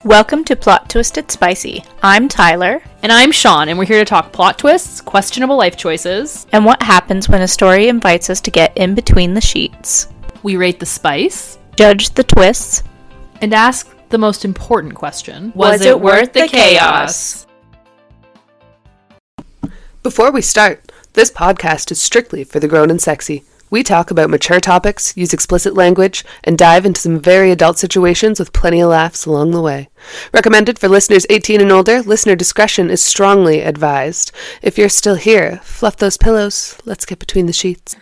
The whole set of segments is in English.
Welcome to Plot Twisted Spicy. I'm Tyler. And I'm Shawn, and we're here to talk plot twists, questionable life choices, and what happens when a story invites us to get in between the sheets. We rate the spice, judge the twists, and ask the most important question. Was it worth the chaos? Before we start, this podcast is strictly for the grown and sexy. We talk about mature topics, use explicit language, and dive into some very adult situations with plenty of laughs along the way. Recommended for listeners 18 and older. Listener discretion is strongly advised. If you're still here, fluff those pillows. Let's get between the sheets.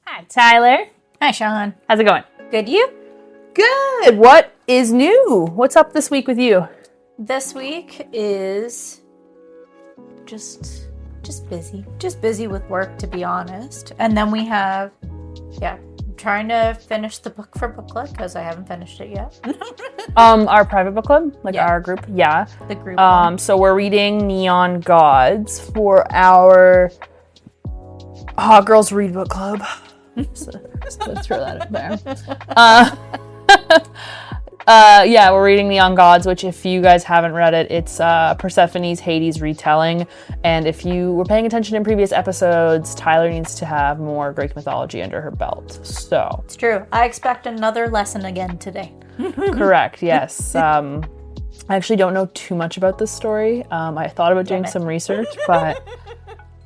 Hi, Tyler. Hi, Shawn. How's it going? Good, you? Good. What is new? What's up this week with you? This week is just busy. Just busy with work, to be honest. And then we have, trying to finish the book for book club because I haven't finished it yet. Our private book club, our group, the group. So we're reading Neon Gods for our Hot Girls Read Book Club. So let's throw that in there. We're reading Neon Gods, which if you guys haven't read it, it's Persephone's Hades retelling. And if you were paying attention in previous episodes, Tyler needs to have more Greek mythology under her belt. So it's true. I expect another lesson again today. Correct, yes. I actually don't know too much about this story. I thought about doing some research, but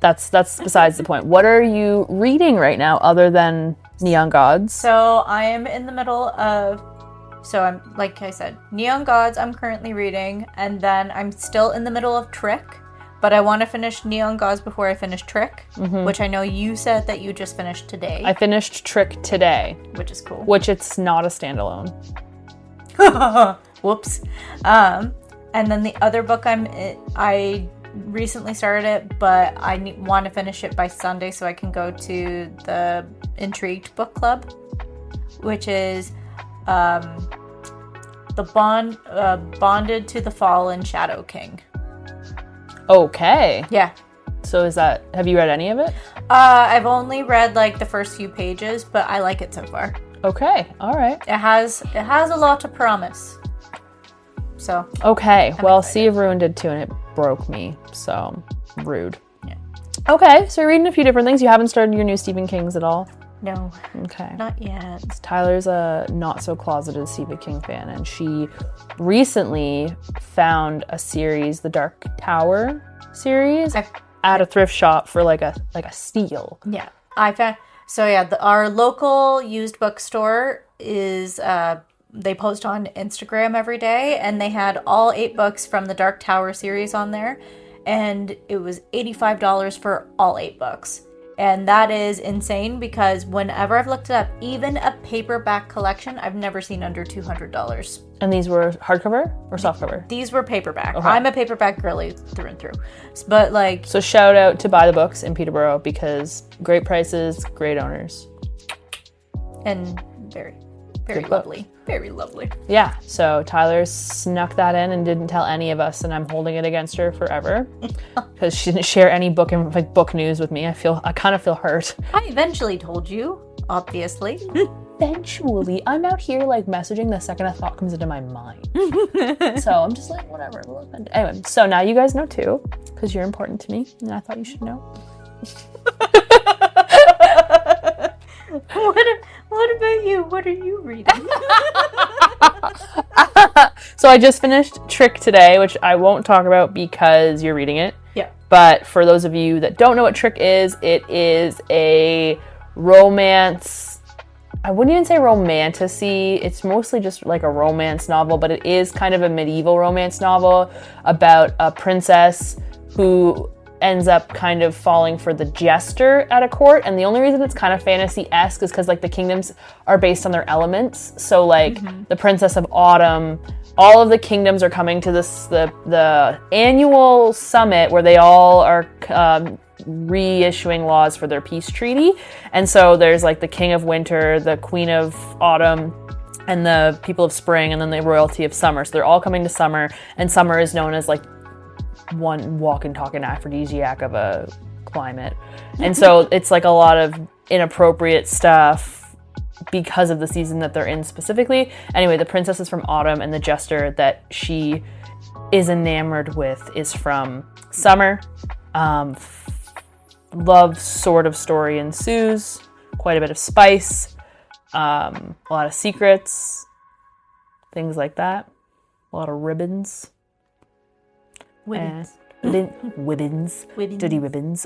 that's besides the point. What are you reading right now other than Neon Gods? So I am in the middle of... So I'm, like I said, Neon Gods I'm currently reading, and then I'm still in the middle of Trick, but I want to finish Neon Gods before I finish Trick, which I know you said that you just finished today. I finished Trick today. Which is cool. Which it's not a standalone. Whoops. And then the other book I recently started it, but I want to finish it by Sunday so I can go to the Intrigued Book Club, which is... Bonded to the Fallen Shadow King. Okay. Yeah. So have you read any of it? I've only read the first few pages, but I like it so far. Okay. All right. It has a lot to promise. So. Okay. I'm well, excited. Sea of Ruin did too, and it broke me. So rude. Yeah. Okay. So you're reading a few different things. You haven't started your new Stephen King's at all? No. Okay. Not yet. Tyler's a not-so-closeted Stephen King fan, and she recently found a series, the Dark Tower series, at a thrift shop for like a steal. Yeah. I found... So yeah, our local used bookstore is... they post on Instagram every day, and they had all 8 books from the Dark Tower series on there, and it was $85 for all 8 books. And that is insane because whenever I've looked it up, even a paperback collection, I've never seen under $200. And these were hardcover or softcover? These were paperback. Okay. I'm a paperback girly through and through. But So shout out to Buy the Books in Peterborough because great prices, great owners. And very, very lovely. Very lovely. Yeah, so Tyler snuck that in and didn't tell any of us, and I'm holding it against her forever because she didn't share any book news with me. I kind of feel hurt. I eventually told you, obviously. Eventually, I'm out here messaging the second a thought comes into my mind. So I'm just whatever. Anyway, so now you guys know too because you're important to me, and I thought you should know. What about you? What are you reading? So I just finished Trick today, which I won't talk about because you're reading it. Yeah. But for those of you that don't know what Trick is, it is a romance. I wouldn't even say romantasy. It's mostly just a romance novel, but it is kind of a medieval romance novel about a princess who ends up kind of falling for the jester at a court, and the only reason it's kind of fantasy-esque is because the kingdoms are based on their elements. So the Princess of Autumn, all of the kingdoms are coming to the annual summit where they all are reissuing laws for their peace treaty. And so there's the King of Winter, the Queen of Autumn, and the people of Spring, and then the royalty of Summer. So they're all coming to Summer, and Summer is known as one walk and talk and aphrodisiac of a climate. And so it's a lot of inappropriate stuff because of the season that they're in specifically. Anyway, the princess is from autumn, and the jester that she is enamored with is from summer. Love sort of story ensues, quite a bit of spice, a lot of secrets, things like that, a lot of ribbons. Wibbins. Ribbons. Ribbons. Dirty ribbons.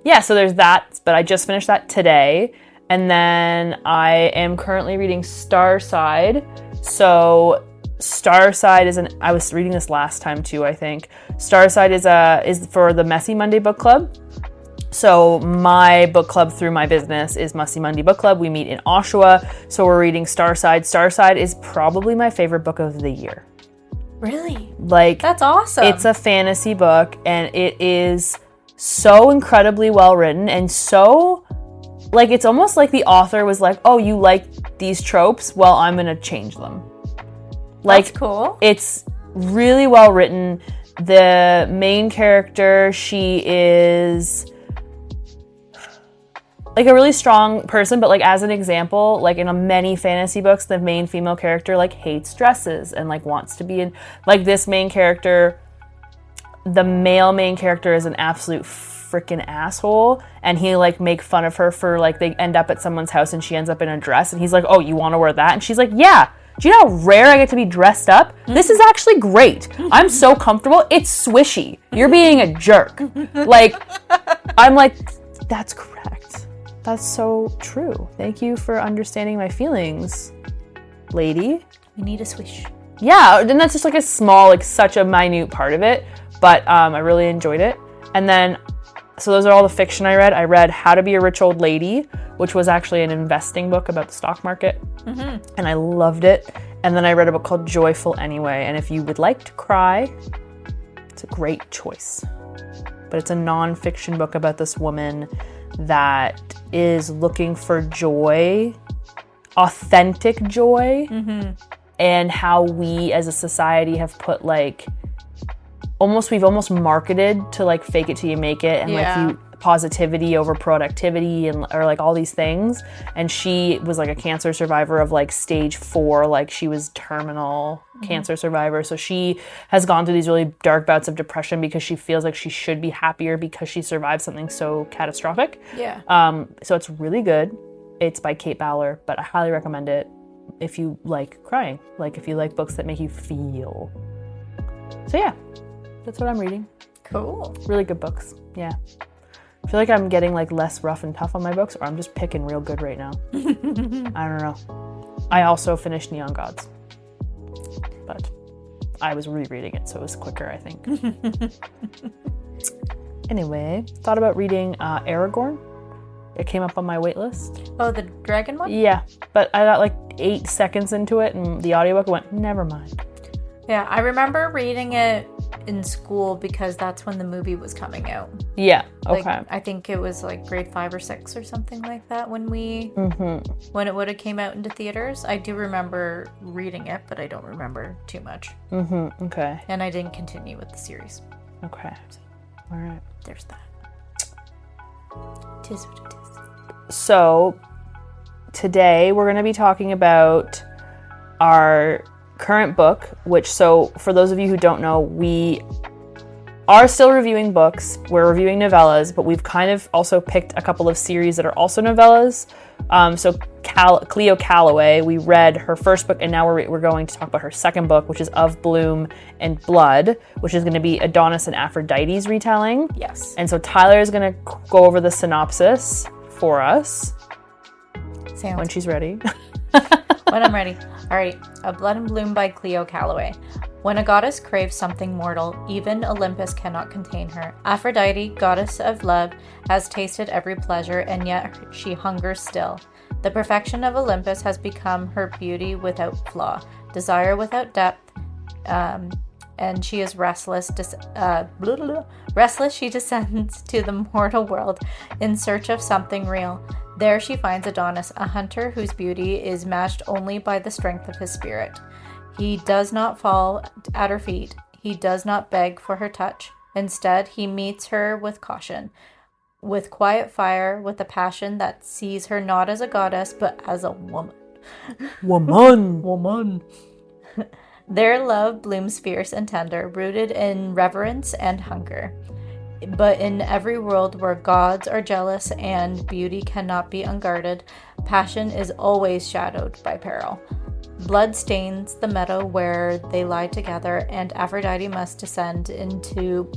Yeah, so there's that, but I just finished that today. And then I am currently reading Starside. So Starside is I was reading this last time too, I think. Starside is for the Messy Monday Book Club. So my book club through my business is Messy Monday Book Club. We meet in Oshawa. So we're reading Starside. Starside is probably my favorite book of the year. Really? Like, that's awesome. It's a fantasy book, and it is so incredibly well written, and so, like, it's almost like the author was like, oh, you like these tropes? Well, I'm gonna change them. Like, that's cool. It's really well written. The main character, she is like a really strong person, but like as an example, like in many fantasy books, the main female character like hates dresses and like wants to be in, like, this main character, the male main character is an absolute freaking asshole, and he like make fun of her for, like, they end up at someone's house and she ends up in a dress and he's like, oh, you want to wear that? And she's like, yeah. Do you know how rare I get to be dressed up? This is actually great. I'm so comfortable. It's swishy. You're being a jerk. Like, I'm like, that's correct. That's so true. Thank you for understanding my feelings, lady. We need a swish. Yeah, and that's just like a small, like such a minute part of it, but I really enjoyed it. And then, so those are all the fiction I read. I read How to Be a Rich Old Lady, which was actually an investing book about the stock market, and I loved it. And then I read a book called Joyful Anyway, and if you would like to cry, it's a great choice. But it's a non-fiction book about this woman that is looking for joy, authentic joy, and how we as a society have put like we've almost marketed to like fake it till you make it, and like positivity over productivity, and or like all these things. And she was like a cancer survivor of like stage 4, like she was terminal cancer survivor. So she has gone through these really dark bouts of depression because she feels like she should be happier because she survived something so catastrophic. So it's really good. It's by Kate Bowler, but I highly recommend it if you like crying, like if you like books that make you feel. So yeah, that's what I'm reading. Cool. Really good books. Yeah. I feel like I'm getting like less rough and tough on my books, or I'm just picking real good right now. I don't know. I also finished Neon Gods, but I was rereading it, so it was quicker, I think. Anyway, thought about reading Aragorn. It came up on my wait list. Oh, the dragon one? Yeah, but I got like 8 seconds into it, and the audiobook went, never mind. Yeah, I remember reading it in school because that's when the movie was coming out. Yeah, okay. Like, I think it was like grade 5 or 6 or something like that when when it would have came out into theaters. I do remember reading it, but I don't remember too much. Okay. And I didn't continue with the series. Okay. All right. There's that. Tis what it is. So today we're going to be talking about our current book, which, so for those of you who don't know, we are still reviewing books. We're reviewing novellas, but we've kind of also picked a couple of series that are also novellas. So Cleo Calloway, we read her first book, and now we're going to talk about her second book, which is Of Bloom and Blood, which is going to be Adonis and Aphrodite's retelling. Yes. And so Tyler is going to go over the synopsis for us when she's ready. When I'm ready. All right. Of Blood and Bloom by Cleo Calloway. When a goddess craves something mortal, even Olympus cannot contain her. Aphrodite, goddess of love, has tasted every pleasure, and yet she hungers still. The perfection of Olympus has become her beauty without flaw, desire without depth, and she is restless. Restless, she descends to the mortal world in search of something real. There she finds Adonis, a hunter whose beauty is matched only by the strength of his spirit. He does not fall at her feet. He does not beg for her touch. Instead, he meets her with caution. with quiet fire, with a passion that sees her not as a goddess, but as a woman. Woman. Their love blooms fierce and tender, rooted in reverence and hunger. But in every world where gods are jealous and beauty cannot be unguarded, passion is always shadowed by peril. Blood stains the meadow where they lie together, and Aphrodite must descend into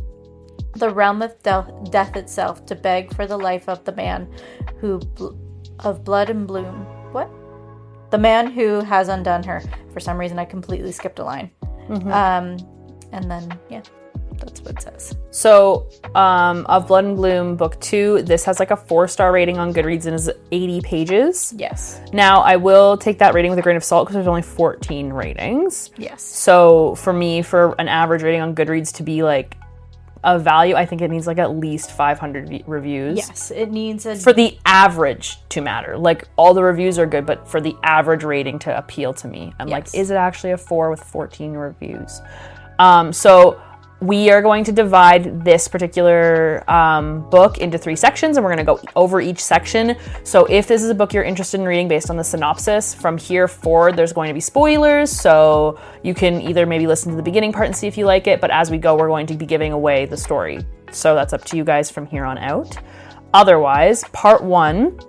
the realm of death itself to beg for the life of the man of blood and bloom. What? The man who has undone her. For some reason, I completely skipped a line. And then, yeah, that's what it says. So, of Blood and Bloom, book 2, this has like a 4-star rating on Goodreads and is 80 pages. Yes. Now, I will take that rating with a grain of salt because there's only 14 ratings. Yes. So, for me, for an average rating on Goodreads to be like a value, I think it needs like at least 500 reviews. Yes, it needs for the average to matter. Like, all the reviews are good, but for the average rating to appeal to me, I'm like, is it actually a 4 with 14 reviews? So we are going to divide this particular book into 3 sections, and we're going to go over each section. So if this is a book you're interested in reading based on the synopsis, from here forward, there's going to be spoilers. So you can either maybe listen to the beginning part and see if you like it, but as we go, we're going to be giving away the story. So that's up to you guys from here on out. Otherwise, part 1,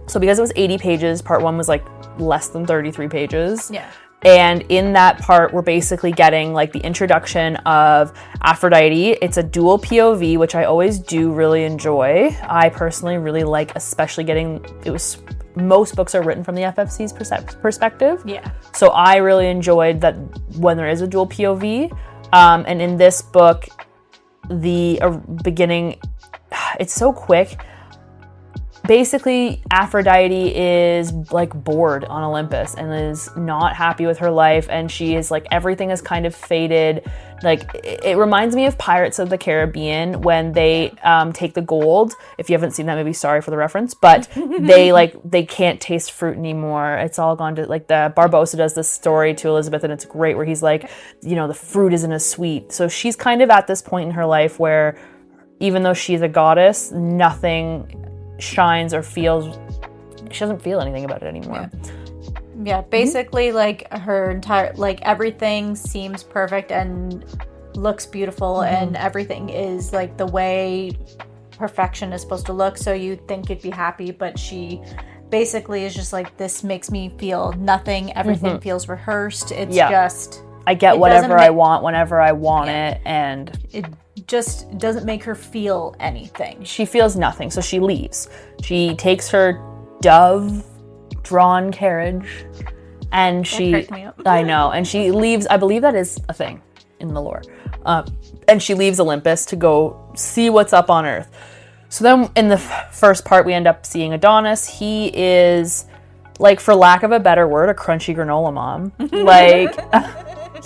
so because it was 80 pages, part 1 was like less than 33 pages. Yeah. And in that part, we're basically getting like the introduction of Aphrodite. It's a dual POV, which I always do really enjoy. I personally really like, especially most books are written from the FFC's perspective. Yeah. So I really enjoyed that when there is a dual POV. And in this book, the beginning, it's so quick. Basically, Aphrodite is like bored on Olympus and is not happy with her life, and she is like, everything is kind of faded. Like, it reminds me of Pirates of the Caribbean when they take the gold. If you haven't seen that movie, sorry for the reference, but they can't taste fruit anymore. It's all gone to, like, the Barbossa does this story to Elizabeth, and it's great, where he's like, the fruit isn't as sweet. So she's kind of at this point in her life where, even though she's a goddess, nothing shines or feels, she doesn't feel anything about it anymore. Yeah, basically, like, her entire, like, everything seems perfect and looks beautiful, and everything is like the way perfection is supposed to look, so you think you'd be happy, but she basically is just like, this makes me feel nothing. Everything feels rehearsed. It's just, I get whatever I want whenever I want it, and it just doesn't make her feel anything. She feels nothing, so she leaves. She takes her dove-drawn carriage, and I know, and she leaves. I believe that is a thing in the lore. And she leaves Olympus to go see what's up on Earth. So then in the first part, we end up seeing Adonis. He is, like, for lack of a better word, a crunchy granola mom. Like,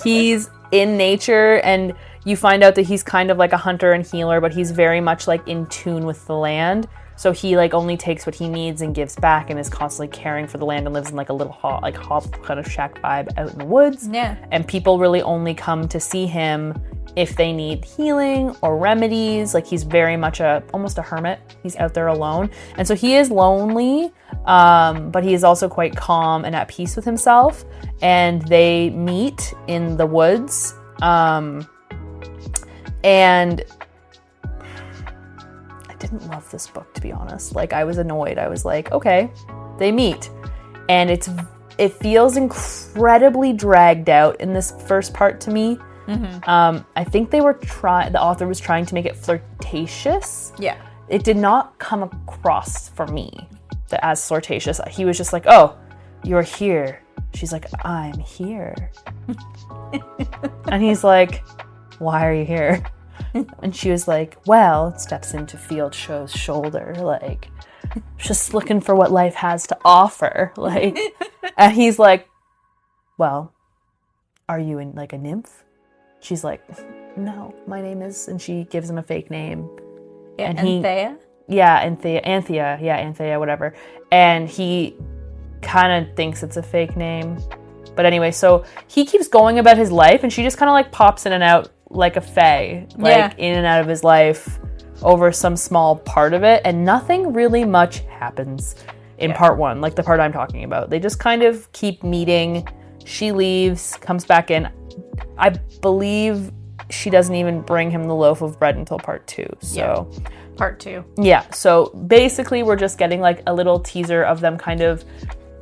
he's in nature, and you find out that he's kind of like a hunter and healer, but he's very much like in tune with the land. So he like only takes what he needs and gives back, and is constantly caring for the land, and lives in like a little hop kind of shack vibe out in the woods. Yeah. And people really only come to see him if they need healing or remedies. Like, he's very much almost a hermit. He's out there alone. And so he is lonely, but he is also quite calm and at peace with himself. And they meet in the woods. And I didn't love this book, to be honest. Like, I was annoyed. I was like, okay, they meet. And it feels incredibly dragged out in this first part to me. I think the author was trying to make it flirtatious. Yeah. It did not come across for me as flirtatious. He was just like, oh, you're here. She's like, I'm here. And he's like, why are you here? And she was like, well, steps into field, shows shoulder, like, just looking for what life has to offer. Like, and he's like, well, are you in like a nymph? She's like, no, my name is, and she gives him a fake name. And Anthea? Anthea, whatever. And he kind of thinks it's a fake name. But anyway, so he keeps going about his life, and she just kind of like pops in and out like a fae, like in and out of his life over some small part of it, and nothing really much happens in part 1, like the part I'm talking about. They just kind of keep meeting. She leaves, comes back in. I believe she doesn't even bring him the loaf of bread until part 2. So part 2. Yeah, so basically we're just getting like a little teaser of them kind of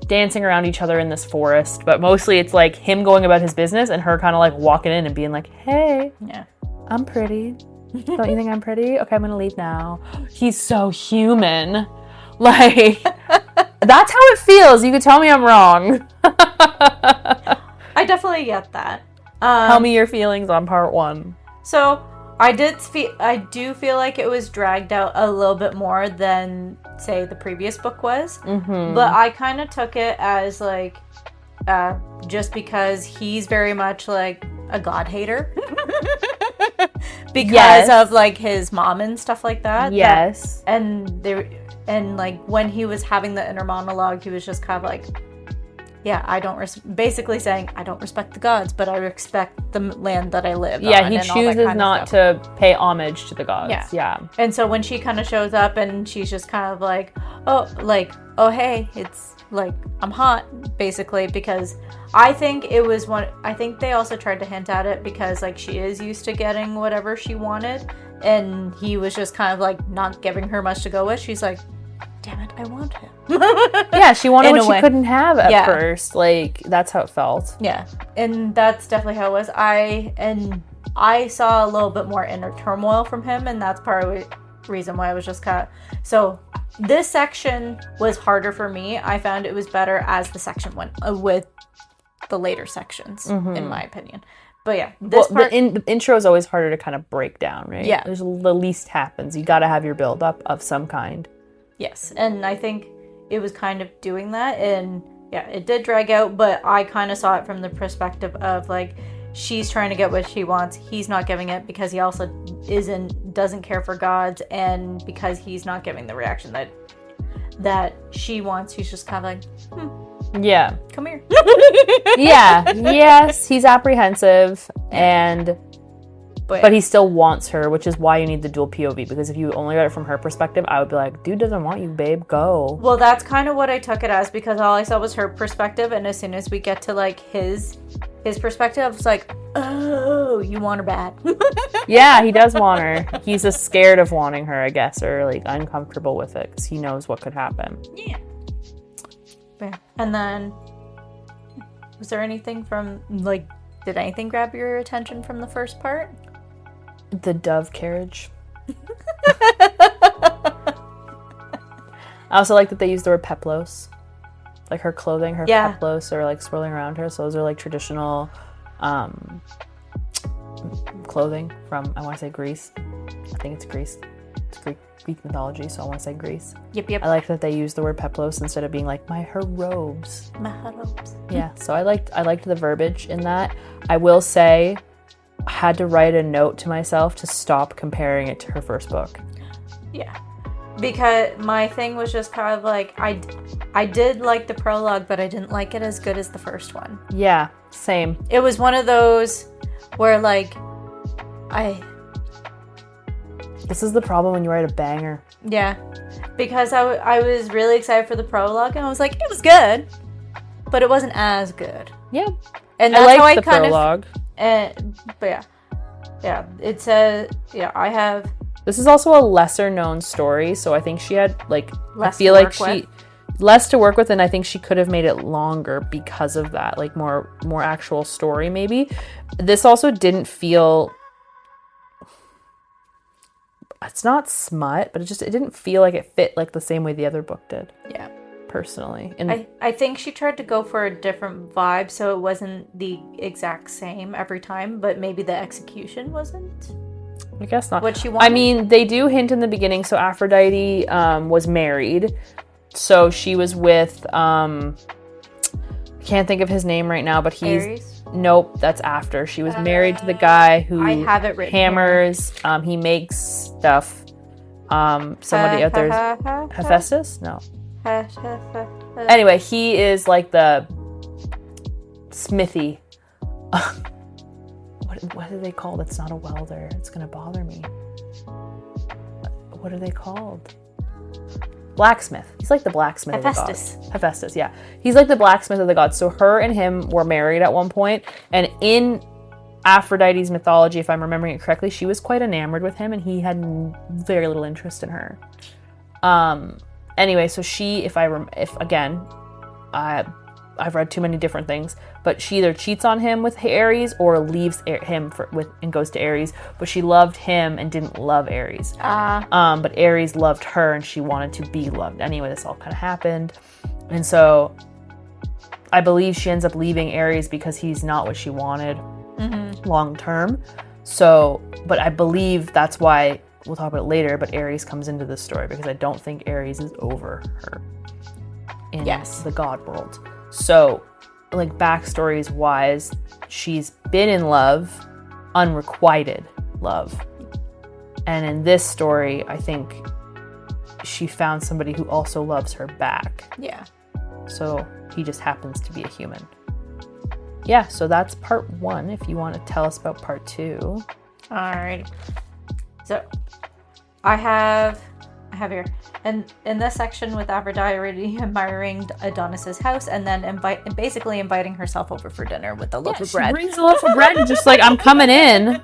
dancing around each other in this forest, but mostly it's like him going about his business and her kind of like walking in and being like, hey, I'm pretty. Don't you think I'm pretty? Okay, I'm gonna leave now. He's so human. Like, that's how it feels. You could tell me I'm wrong. I definitely get that. Tell me your feelings on part 1. So I do feel like it was dragged out a little bit more than, say, the previous book was. Mm-hmm. But I kind of took it as like, just because he's very much like a god hater. Because of like his mom and stuff like that. Yes. And like when he was having the inner monologue, he was just kind of like, yeah, basically saying, I don't respect the gods, but I respect the land that I live on. Yeah, he chooses not to pay homage to the gods. Yeah. And so when she kind of shows up and she's just kind of like, oh, hey, it's like, I'm hot, basically, because I think they also tried to hint at it because like she is used to getting whatever she wanted, and he was just kind of like not giving her much to go with. She's like, damn it, I want him. Yeah, she wanted what she couldn't have at first. Like, that's how it felt. Yeah, and that's definitely how it was. I saw a little bit more inner turmoil from him, and that's part of the reason why I was just kind of... So, this section was harder for me. I found it was better as the section went with the later sections, in my opinion. But yeah, the intro is always harder to kind of break down, right? Yeah. There's the least happens. You got to have your build up of some kind. Yes, and I think it was kind of doing that, and yeah, it did drag out, but I kind of saw it from the perspective of like, she's trying to get what she wants, he's not giving it because he also doesn't care for gods, and because he's not giving the reaction that she wants, he's just kind of like, yeah, come here. Yeah, yes, he's apprehensive, but he still wants her, which is why you need the dual POV, because if you only got it from her perspective, I would be like, dude doesn't want you, babe, go. Well, that's kind of what I took it as, because all I saw was her perspective, and as soon as we get to like his perspective, I was like, oh, you want her bad. Yeah, he does want her. He's just scared of wanting her, I guess, or like uncomfortable with it, because he knows what could happen. Yeah. And then, was there anything from, like, did anything grab your attention from the first part? The dove carriage. I also like that they use the word peplos. Like her clothing, her peplos are like swirling around her. So those are like traditional clothing from, I want to say, Greece. I think it's Greece. It's Greek mythology, so I want to say Greece. Yep. I like that they use the word peplos instead of being like her robes. My robes. Yeah, so I liked the verbiage in that. I will say, I had to write a note to myself to stop comparing it to her first book. Yeah. Because my thing was just kind of like, I did like the prologue, but I didn't like it as good as the first one. Yeah, same. It was one of those where like, This is the problem when you write a banger. Yeah. Because I was really excited for the prologue, and I was like, it was good, but it wasn't as good. Yeah. And that's how I the kind prologue. But yeah, it says, I have... This is also a lesser known story, so I think she had, like, less to work with, and I think she could have made it longer because of that, like, more actual story, maybe. This also didn't feel... It's not smut, but it didn't feel like it fit, like, the same way the other book did. Yeah. Personally. And I think she tried to go for a different vibe, so it wasn't the exact same every time, but maybe the execution wasn't. I guess not. What she wanted. I mean, they do hint in the beginning, so Aphrodite was married. So she was with, I can't think of his name right now, but he's... Ares? Nope, that's after. She was married to the guy who I have it written hammers. He makes stuff. Some of the others... Hephaestus? No. Anyway, he is like the smithy. What are they called? It's not a welder. It's gonna bother me. what are they called? Blacksmith. He's like the blacksmith Hephaestus. of the gods. Hephaestus, yeah. He's like the blacksmith of the gods. So her and him were married at one point, and in Aphrodite's mythology, if I'm remembering it correctly, she was quite enamored with him, and he had very little interest in her. Anyway, so she, I've read too many different things, but she either cheats on him with Ares or leaves him and goes to Ares. But she loved him and didn't love Ares. But Ares loved her and she wanted to be loved. Anyway, this all kind of happened. And so I believe she ends up leaving Ares because he's not what she wanted long term. So, but I believe that's why, we'll talk about it later, but Ares comes into this story because I don't think Ares is over her in the god world. So, like, backstories wise, she's been in love, unrequited love. And in this story, I think she found somebody who also loves her back. Yeah. So he just happens to be a human. Yeah, so that's part 1. If you want to tell us about part 2. All right. So I have here, and in this section with Aphrodite admiring Adonis's house, and then basically inviting herself over for dinner with a loaf of bread. She brings a loaf of bread and just like, I'm coming in.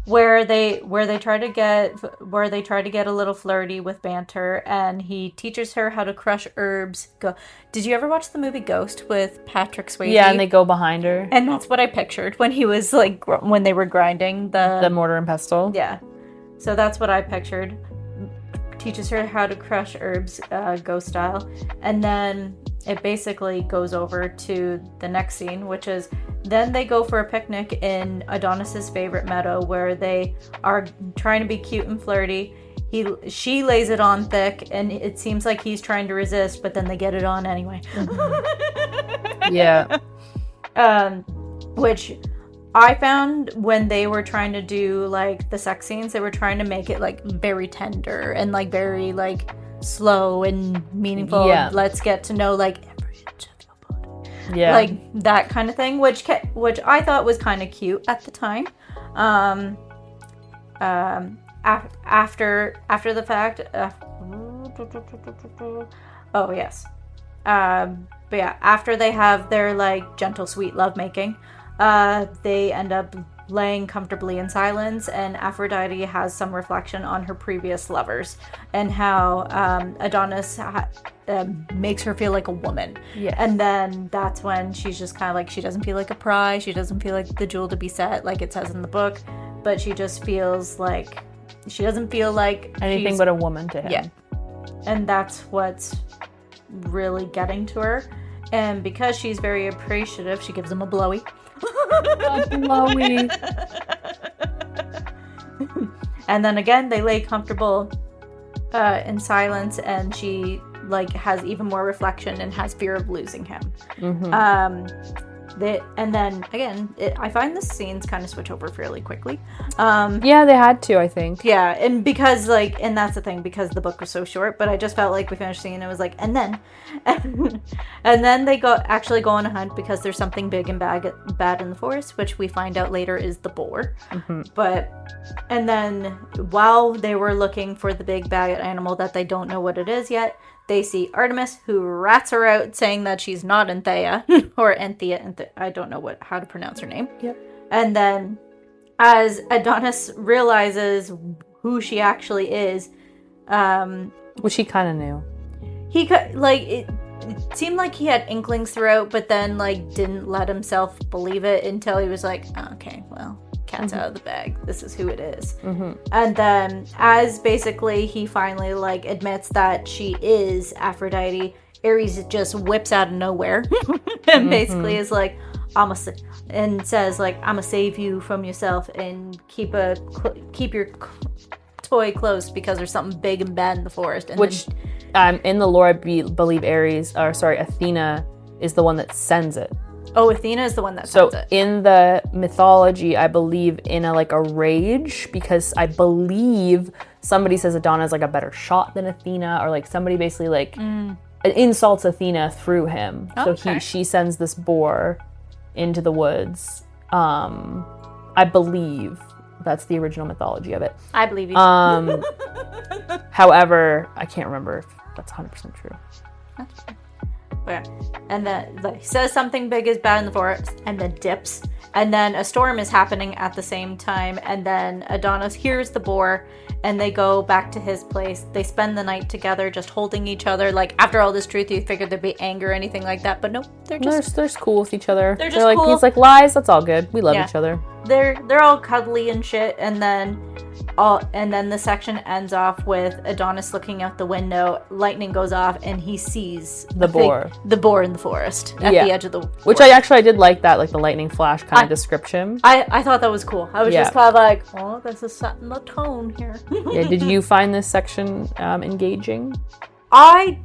Where they try to get a little flirty with banter, and he teaches her how to crush herbs. Did you ever watch the movie Ghost with Patrick Swayze? Yeah, and they go behind her. And that's what I pictured when he was like when they were grinding the mortar and pestle. Yeah. So that's what I pictured. Teaches her how to crush herbs, ghost style. And then it basically goes over to the next scene, which is then they go for a picnic in Adonis's favorite meadow where they are trying to be cute and flirty. She lays it on thick, and it seems like he's trying to resist, but then they get it on anyway. Yeah. Which I found when they were trying to do like the sex scenes, they were trying to make it like very tender and like very like slow and meaningful. Yeah. Let's get to know like every inch of your body. Yeah. Like that kind of thing, which I thought was kind of cute at the time. After the fact, oh yes. But yeah, after they have their like gentle sweet lovemaking, they end up laying comfortably in silence, and Aphrodite has some reflection on her previous lovers and how Adonis makes her feel like a woman. Yes. And then that's when she's just kind of like, she doesn't feel like a prize, she doesn't feel like the jewel to be set like it says in the book, but she just feels like she doesn't feel like anything but a woman to him. Yeah. And that's what's really getting to her. And because she's very appreciative, she gives him a blowy. And then again, they lay comfortable in silence, and she like has even more reflection and has fear of losing him. And then again, I find the scenes kind of switch over fairly quickly. Yeah, they had to, I think. Yeah, and because like, and that's the thing, because the book was so short, but I just felt like we finished seeing it was like, and then they actually go on a hunt because there's something big and bad in the forest, which we find out later is the boar. And then while they were looking for the big bad animal that they don't know what it is yet, they see Artemis, who rats her out, saying that she's not Anthea or Anthea. I don't know how to pronounce her name. Yep. And then, as Adonis realizes who she actually is, which he kind of knew. He it seemed like he had inklings throughout, but then like didn't let himself believe it until he was like, oh, okay, well, cat's out of the bag. This is who it is. And then as basically he finally like admits that she is Aphrodite, Ares just whips out of nowhere and basically is like, and says like, I'ma save you from yourself and keep your toy close because there's something big and bad in the forest. And which in the lore, I believe Athena is the one that sends it. Oh, Athena is the one that sends it. So in the mythology, I believe in a rage, because I believe somebody says Adonis is like a better shot than Athena, or like somebody basically like insults Athena through him. Oh, so she sends this boar into the woods. I believe That's the original mythology of it. I believe you. However, I can't remember if that's 100% true. Yeah. And then like, says something big is bad in the forest, and then dips. And then a storm is happening at the same time, and then Adonis hears the boar, and they go back to his place. They spend the night together, just holding each other. Like, after all this truth, you figured there'd be anger or anything like that, but no, they're cool with each other. They're just cool. He's like, lies, that's all good. We love each other. They're all cuddly and shit, and then the section ends off with Adonis looking out the window. Lightning goes off, and he sees the boar in the forest at the edge of the forest. Which I did like that, like the lightning flash kind of description. I thought that was cool. I was just kind of like, oh, this is setting the tone here. Yeah. Did you find this section engaging? I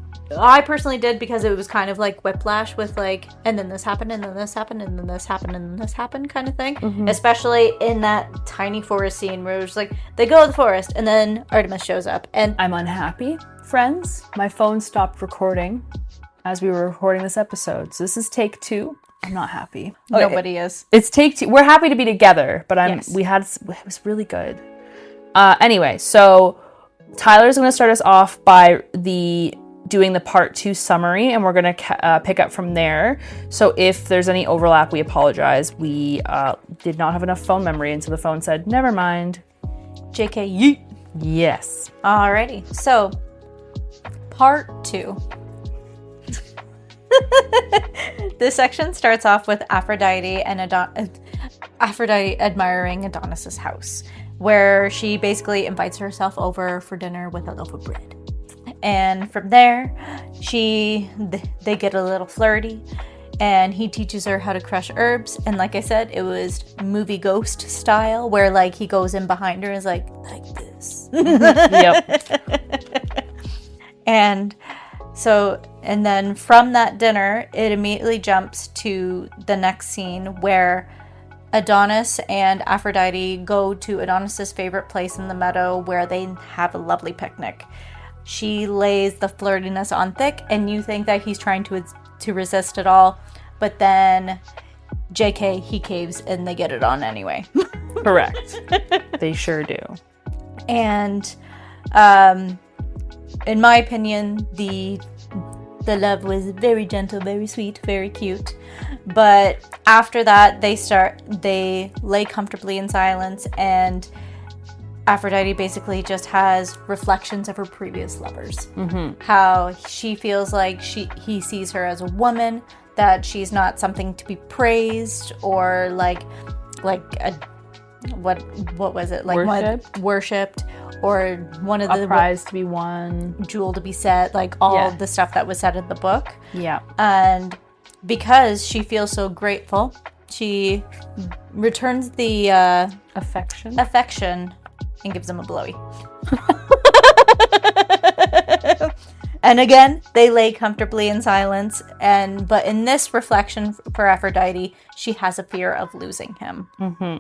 personally did, because it was kind of like whiplash with like, and then this happened, and then this happened, and then this happened, and then this happened kind of thing. Mm-hmm. Especially in that tiny forest scene where it was like, they go to the forest, and then Artemis shows up. And I'm unhappy, friends. My phone stopped recording as we were recording this episode. So this is take 2. I'm not happy. Okay. Nobody is. It's take 2. We're happy to be together, but it was really good. Anyway, so Tyler's going to start us off by doing the part 2 summary, and we're going to pick up from there. So if there's any overlap, we apologize. We did not have enough phone memory, and so the phone said, never mind. JK, yeet. Yes. Alrighty. So, part 2. This section starts off with Aphrodite and Aphrodite admiring Adonis's house, where she basically invites herself over for dinner with a loaf of bread. And from there, they get a little flirty, and he teaches her how to crush herbs. And like I said, it was movie Ghost style, where like he goes in behind her and is like this. Yep. And then from that dinner, it immediately jumps to the next scene where Adonis and Aphrodite go to Adonis's favorite place in the meadow, where they have a lovely picnic. She lays the flirtiness on thick, and you think that he's trying to resist it all, but then JK, he caves, and they get it on anyway. Correct. They sure do. And in my opinion, the love was very gentle, very sweet, very cute. But after that, they lay comfortably in silence, and Aphrodite basically just has reflections of her previous lovers. Mm-hmm. How she feels like he sees her as a woman, that she's not something to be praised or like what was it, like worshipped, or one of the prize to be won, jewel to be set, like all the stuff that was said in the book. Yeah. And because she feels so grateful, she returns the affection and gives him a blowy. And again, they lay comfortably in silence. But in this reflection for Aphrodite, she has a fear of losing him. Mm-hmm.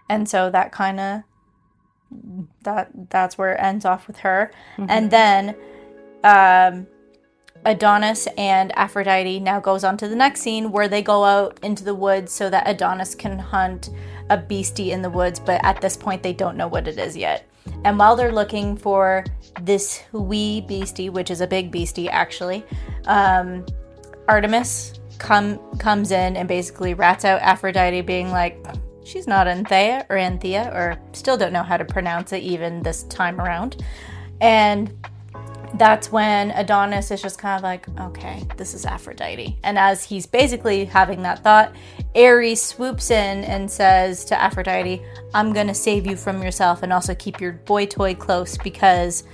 And so that kind of that's where it ends off with her. Mm-hmm. And then Adonis and Aphrodite now goes on to the next scene, where they go out into the woods so that Adonis can hunt a beastie in the woods, but at this point they don't know what it is yet. And while they're looking for this wee beastie, which is a big beastie actually, Artemis comes in and basically rats out Aphrodite, being like, she's not Anthea, or still don't know how to pronounce it even this time around. And that's when Adonis is just kind of like, okay, this is Aphrodite. And as he's basically having that thought, Ares swoops in and says to Aphrodite, I'm going to save you from yourself and also keep your boy toy close, because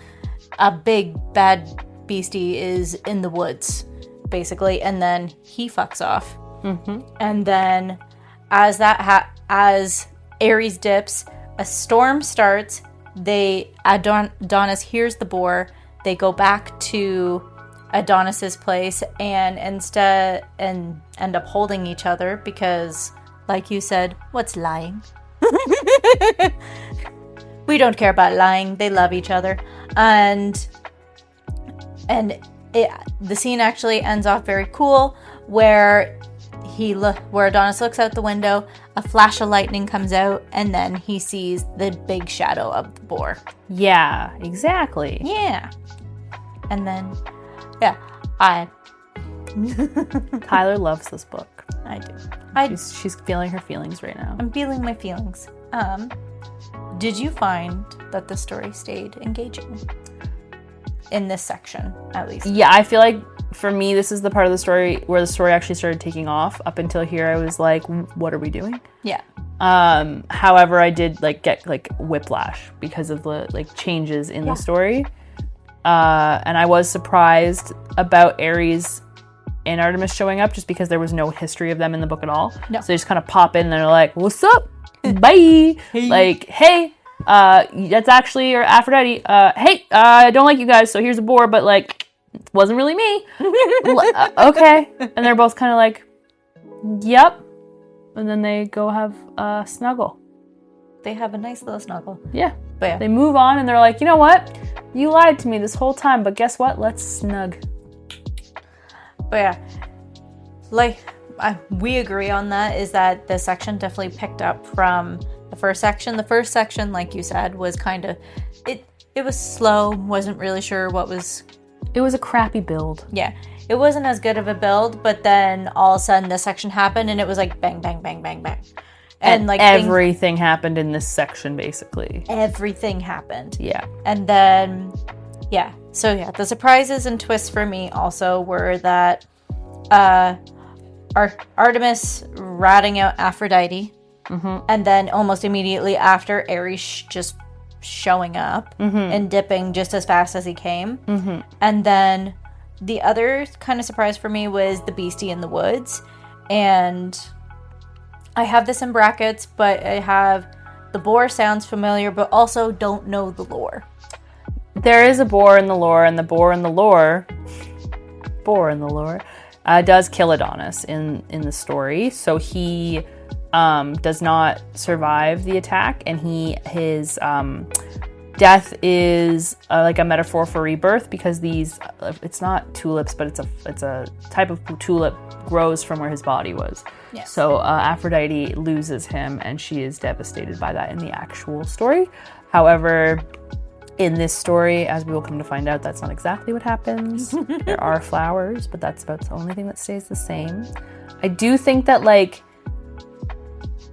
a big bad beastie is in the woods, basically. And then he fucks off. Mm-hmm. And then as Ares dips, a storm starts. Adonis hears the boar. They go back to Adonis's place and end up holding each other, because, like you said, what's lying? We don't care about lying. They love each other. And the scene actually ends off very cool, where where Adonis looks out the window, a flash of lightning comes out, and then he sees the big shadow of the boar. Yeah, exactly. Yeah. And then, yeah, I Tyler loves this book. do. She's feeling her feelings right now. I'm feeling my feelings. Did you find that the story stayed engaging? In this section, at least. Yeah, I feel like for me, this is the part of the story where the story actually started taking off. Up until here, I was like, what are we doing? Yeah. However, I did get whiplash because of the changes in the story. And I was surprised about Ares and Artemis showing up just because there was no history of them in the book at all. No. So they just kind of pop in and they're like, what's up? Bye. Hey, that's actually your Aphrodite. Hey, I don't like you guys, so here's a boar, but it wasn't really me. Okay. And they're both kind of like, yep. And then they go have a snuggle. They have a nice little snuggle. Yeah. But yeah. They move on and they're like, you know what? You lied to me this whole time, but guess what? Let's snug. But yeah, we agree on that, is that the section definitely picked up from the first section. The first section, like you said, was kind of, it was slow, wasn't really sure what was... It was a crappy build. Yeah, it wasn't as good of a build, but then all of a sudden this section happened and it was like bang, bang, bang, bang, bang. And everything happened in this section, basically. Everything happened. Yeah. And then, yeah. So yeah, the surprises and twists for me also were that Artemis ratting out Aphrodite, and then almost immediately after, Ares just showing up and dipping just as fast as he came. And then the other kind of surprise for me was the beastie in the woods. And I have this in brackets, but I have the boar sounds familiar, but also don't know the lore. There is a boar in the lore, and the boar in the lore does kill Adonis in the story. So he does not survive the attack, and his death is like a metaphor for rebirth, because it's not tulips, but it's a type of tulip grows from where his body was. Yes. So Aphrodite loses him, and she is devastated by that in the actual story. However, in this story, as we will come to find out, that's not exactly what happens. There are flowers, but that's about the only thing that stays the same. I do think that,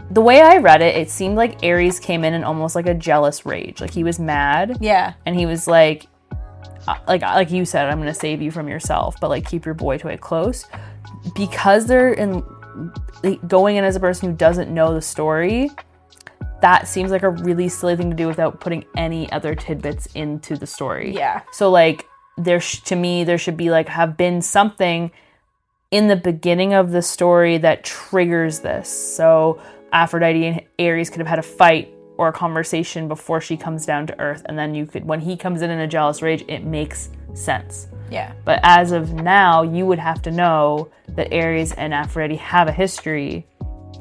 the way I read it, it seemed like Ares came in almost like a jealous rage. Like, he was mad. Yeah. And he was like you said, I'm going to save you from yourself, but, keep your boy toy close. Because they're going in as a person who doesn't know the story, that seems like a really silly thing to do without putting any other tidbits into the story. Yeah. So, to me, there should be, have been something in the beginning of the story that triggers this. So Aphrodite and Ares could have had a fight or a conversation before she comes down to Earth, and then when he comes in a jealous rage, it makes sense. Yeah. But as of now, you would have to know that Ares and Aphrodite have a history.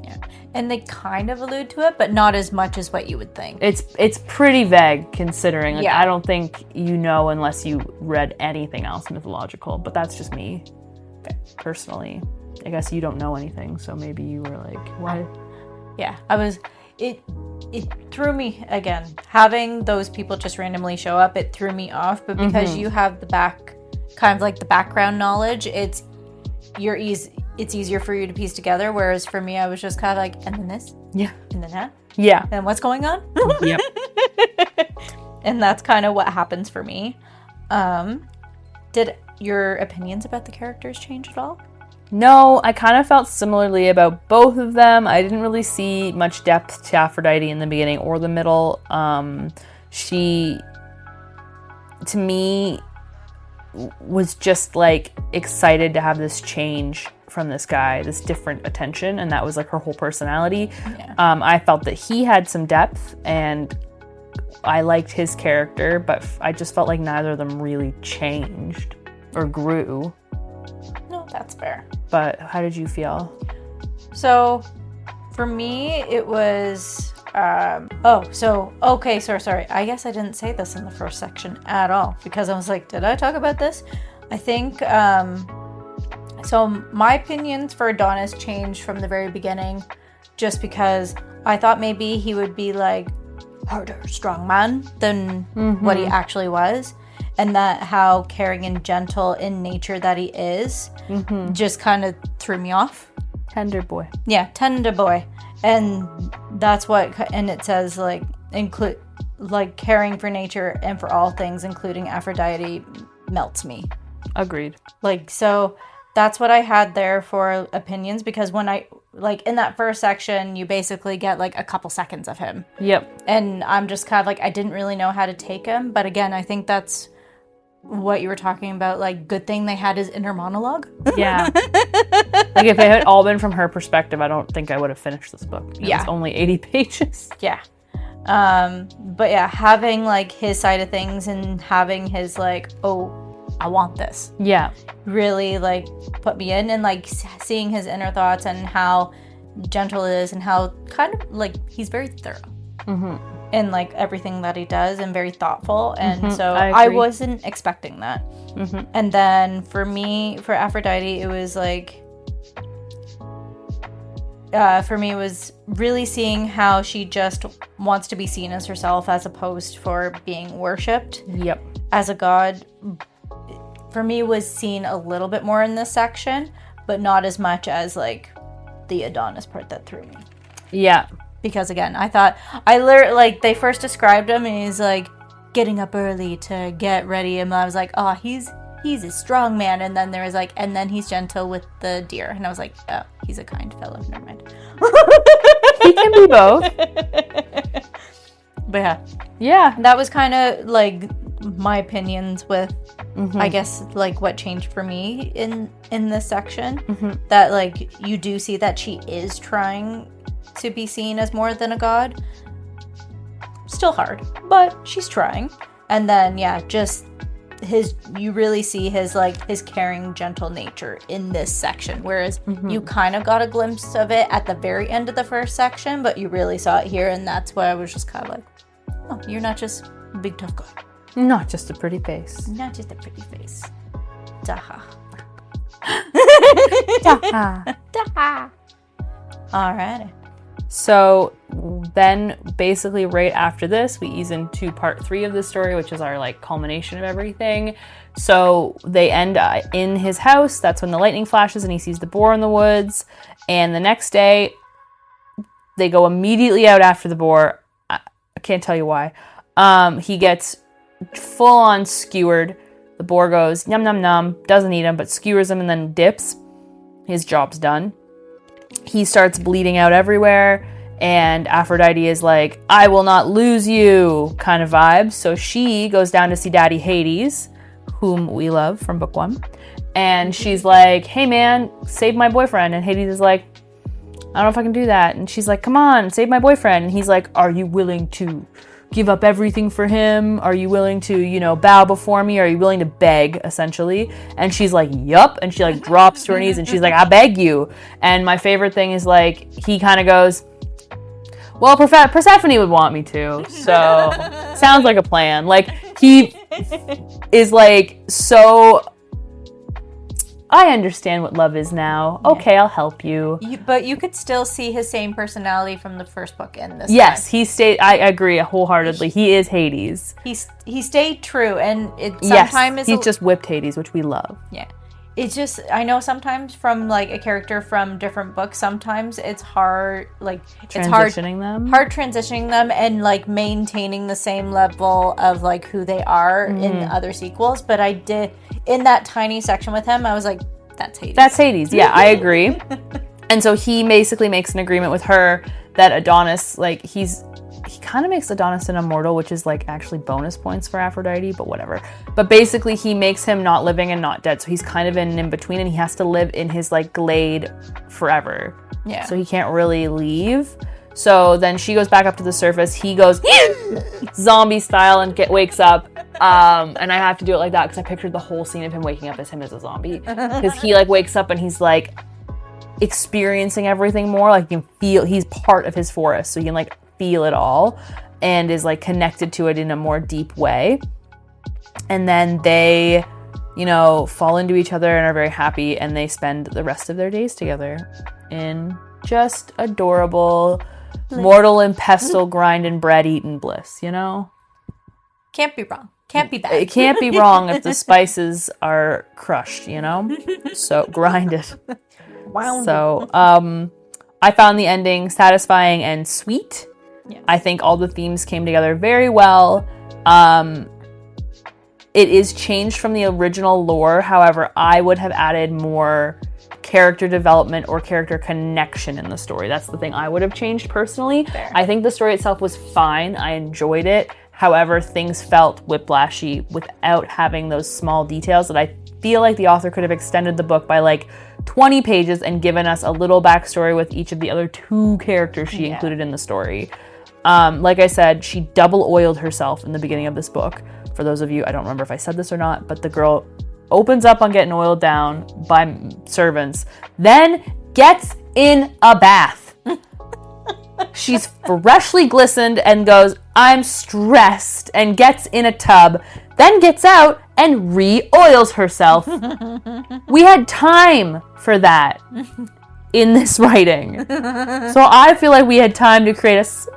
Yeah. And they kind of allude to it, but not as much as what you would think. It's pretty vague, considering. Yeah. I don't think you know unless you read anything else mythological, but that's just me. Personally. I guess you don't know anything, so maybe you were like, what? Yeah, it threw me, again, having those people just randomly show up, it threw me off, but because you have the background knowledge, it's easier for you to piece together, whereas for me, I was just kind of like, and then this? Yeah. And then that? Yeah. And what's going on? Yep. And that's kind of what happens for me. Did your opinions about the characters change at all? No, I kind of felt similarly about both of them. I didn't really see much depth to Aphrodite in the beginning or the middle. She, to me, was just excited to have this change from this guy, this different attention, and that was her whole personality. Yeah. I felt that he had some depth, and I liked his character, but I just felt like neither of them really changed or grew. No, that's fair. But how did you feel? So, for me, it was... sorry. I guess I didn't say this in the first section at all, because I was like, did I talk about this? I think So my opinions for Adonis changed from the very beginning, just because I thought maybe he would be like harder, strong man than what he actually was, and that how caring and gentle in nature that he is just kind of threw me off. Tender boy. Yeah, tender boy. And that's what, and it says like include like caring for nature and for all things, including Aphrodite, melts me. Agreed. Like, so that's what I had there for opinions, because when I, like, in that first section, you basically get like a couple seconds of him. Yep. And I'm just kind of like, I didn't really know how to take him. But again, I think that's what you were talking about. Like, good thing they had his inner monologue. Yeah. Like, if it had all been from her perspective, I don't think I would have finished this book. It's only 80 pages. Yeah. But yeah, having like his side of things and having his like, oh, I want this. Yeah. Really like put me in, and like seeing his inner thoughts and how gentle it is, and how kind of like he's very thorough in like everything that he does, and very thoughtful. And so I wasn't expecting that. And then for me, for Aphrodite, it was like, for me, it was really seeing how she just wants to be seen as herself, as opposed for being worshipped as a god. For me, was seen a little bit more in this section, but not as much as like the Adonis part that threw me. Yeah. Because again, I thought, I learned, like, they first described him and he's like getting up early to get ready, and I was like, oh, he's a strong man. And then there was like, and then he's gentle with the deer, and I was like, oh, he's a kind fellow, never mind. He can be both. But yeah, that was kind of like my opinions with I guess like what changed for me in this section. That like you do see that she is trying to be seen as more than a god. Still hard, but she's trying. And then just you really see his like his caring, gentle nature in this section, whereas you kind of got a glimpse of it at the very end of the first section, but you really saw it here. And that's why I was just kind of like, oh, you're not just a big tough guy. Not just a pretty face. Not just a pretty face. Daha. Daha. Daha. Alrighty. So then basically right after this, we ease into part 3 of the story, which is our like culmination of everything. So they end in his house. That's when the lightning flashes and he sees the boar in the woods. And the next day, they go immediately out after the boar. I can't tell you why. He gets full on skewered. The boar goes yum num num, doesn't eat him, but skewers him and then dips. His job's done. He starts bleeding out everywhere, and Aphrodite is like, I will not lose you kind of vibes. So she goes down to see Daddy Hades, whom we love from book 1. And she's like, hey man, save my boyfriend. And Hades is like, I don't know if I can do that. And she's like, come on, save my boyfriend. And he's like, are you willing to give up everything for him? Are you willing to, bow before me? Are you willing to beg, essentially? And she's like, yup. And she like drops to her knees and she's like, I beg you. And my favorite thing is like, he kind of goes, well, Persephone would want me to. So sounds like a plan. Like he is like, so I understand what love is now. Okay, I'll help you. But you could still see his same personality from the first book in this. Yes, he stayed. I agree wholeheartedly. He is Hades. He stayed true, and it sometimes he's just whipped Hades, which we love. Yeah, it's just I know sometimes from like a character from different books, sometimes it's hard. Like it's hard transitioning them and like maintaining the same level of like who they are in other sequels. But I did. In that tiny section with him, I was like, that's Hades. That's Hades, yeah, I agree. And so he basically makes an agreement with her that Adonis, like, he kind of makes Adonis an immortal, which is, like, actually bonus points for Aphrodite, but whatever. But basically, he makes him not living and not dead, so he's kind of in between, and he has to live in his, like, glade forever. Yeah. So he can't really leave. So then she goes back up to the surface. He goes zombie style and wakes up. And I have to do it like that because I pictured the whole scene of him waking up as him as a zombie. Because he like wakes up and he's like experiencing everything more. Like you can feel he's part of his forest, so you can like feel it all and is like connected to it in a more deep way. And then they fall into each other and are very happy, and they spend the rest of their days together in just adorable mortal and pestle grind and bread eaten bliss, Can't be wrong. Can't be bad. It can't be wrong if the spices are crushed, So grinded. Wow. So I found the ending satisfying and sweet. Yes. I think all the themes came together very well. It is changed from the original lore. However, I would have added more character development or character connection in the story. That's the thing I would have changed personally. Fair. I think the story itself was fine. I enjoyed it. However, things felt whiplashy without having those small details that I feel like the author could have extended the book by like 20 pages and given us a little backstory with each of the other 2 characters she included in the story. Like I said, she double oiled herself in the beginning of this book. For those of you, I don't remember if I said this or not, but the girl opens up on getting oiled down by servants, then gets in a bath. She's freshly glistened and goes, I'm stressed, and gets in a tub, then gets out and re-oils herself. We had time for that in this writing. So I feel like we had time to create a small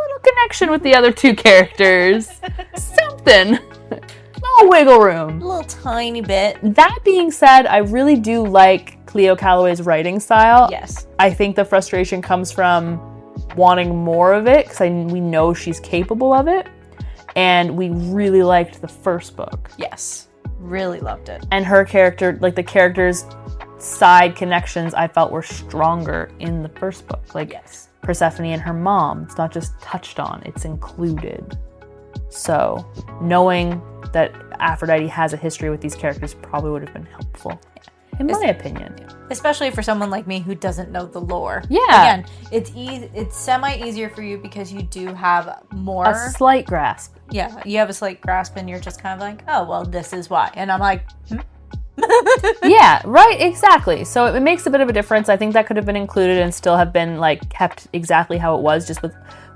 little connection with the other 2 characters. Something. No wiggle room. A little tiny bit. That being said, I really do like Cleo Calloway's writing style. Yes. I think the frustration comes from wanting more of it because we know she's capable of it. And we really liked the first book. Yes. Really loved it. And her character, like the characters' side connections, I felt were stronger in the first book. Like Yes. Persephone and her mom. It's not just touched on, it's included. So knowing that Aphrodite has a history with these characters probably would have been helpful, in my opinion. Especially for someone like me who doesn't know the lore. Yeah. Again, it's semi-easier for you because you do have more. A slight grasp. Yeah, you have a slight grasp and you're just kind of like, oh, well, this is why. And I'm like, Yeah, right, exactly. So it makes a bit of a difference. I think that could have been included and still have been like kept exactly how it was, just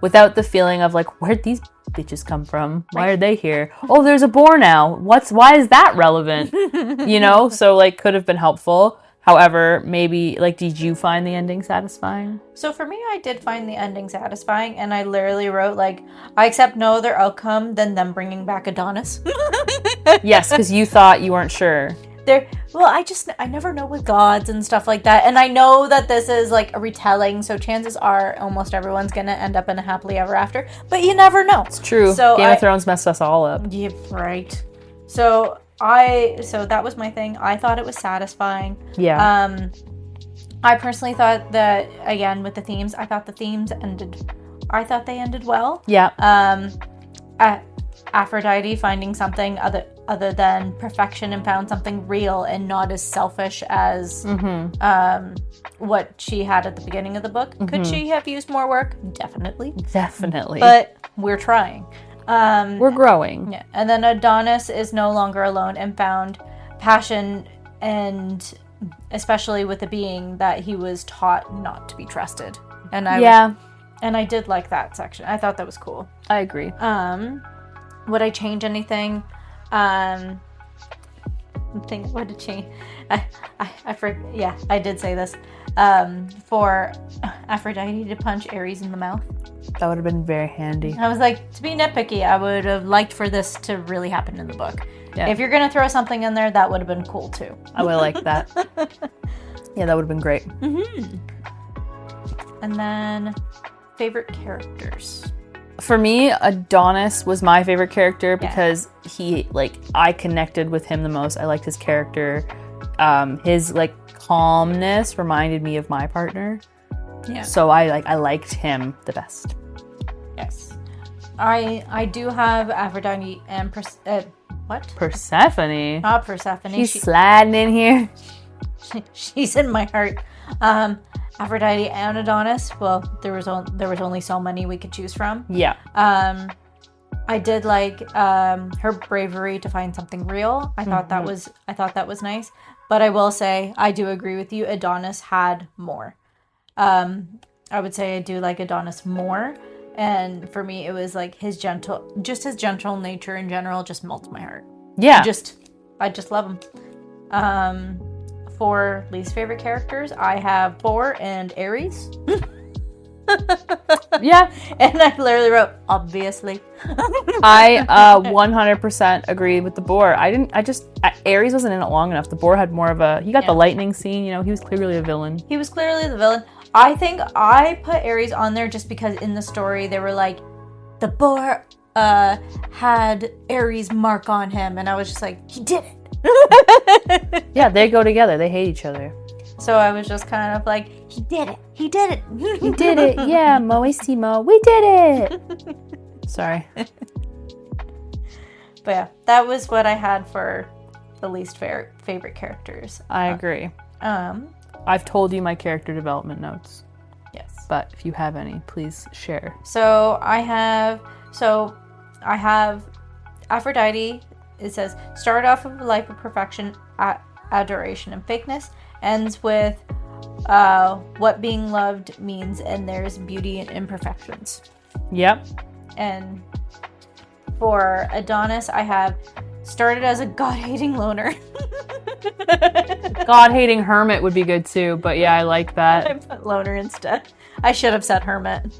without the feeling of like, where'd these bitches come from? Why are they here? Oh, there's a boar now. Why is that relevant? So like could have been helpful. However, maybe like, did you find the ending satisfying? So for me, I did find the ending satisfying, and I literally wrote like, I accept no other outcome than them bringing back Adonis. Yes, because you thought you weren't sure. I never know with gods and stuff like that, and I know that this is like a retelling, so chances are almost everyone's gonna end up in a happily ever after, but you never know. It's true. So Game of Thrones messed us all up. Yeah, right. So that was my thing. I thought it was satisfying. Yeah. I personally thought that, again, with the themes, I thought they ended well. Yeah. Aphrodite finding something other than perfection and found something real and not as selfish as what she had at the beginning of the book. Could she have used more work? Definitely. But we're trying. We're growing. Yeah. And then Adonis is no longer alone and found passion, and especially with the being that he was taught not to be trusted. And I did like that section. I thought that was cool. I agree. Would I change anything? I think I would have changed. I did say this. For Aphrodite to punch Ares in the mouth. That would have been very handy. I was like, to be nitpicky, I would have liked for this to really happen in the book. Yeah. If you're gonna throw something in there, that would have been cool too. I would have liked that. Yeah, that would have been great. Mm-hmm. And then, favorite characters. For me, Adonis was my favorite character because I connected with him the most. I liked his character. His calmness reminded me of my partner. Yeah. So I liked him the best. Yes. I do have Aphrodite and Persephone. Not Persephone. She's sliding in here. She's in my heart. Aphrodite and Adonis. Well, there was only so many we could choose from. Yeah. I did like her bravery to find something real. I thought that was nice. But I will say I do agree with you. Adonis had more. I would say I do like Adonis more. And for me, it was like his gentle nature in general just melts my heart. Yeah. I just love them. For least favorite characters, I have Boar and Aries. Yeah. And I literally wrote, obviously. I 100% agree with the Boar. Aries wasn't in it long enough. The Boar had more of he got the lightning scene, he was clearly a villain. He was clearly the villain. I think I put Aries on there just because in the story they were like, the Boar had Aries' mark on him, and I was just like, he did it. Yeah, they go together. They hate each other. So I was just kind of like, he did it. He did it. He did it. Yeah, Moissimo. We did it. Sorry. But yeah, that was what I had for the least favorite characters. I agree. I've told you my character development notes. Yes. But if you have any, please share. So I have Aphrodite. It says, started off with a life of perfection, adoration, and fakeness. Ends with what being loved means, and there's beauty and imperfections. Yep. And for Adonis, I have started as a god-hating loner. God-hating hermit would be good too, but yeah, I like that. I put loner instead. I should have said hermit.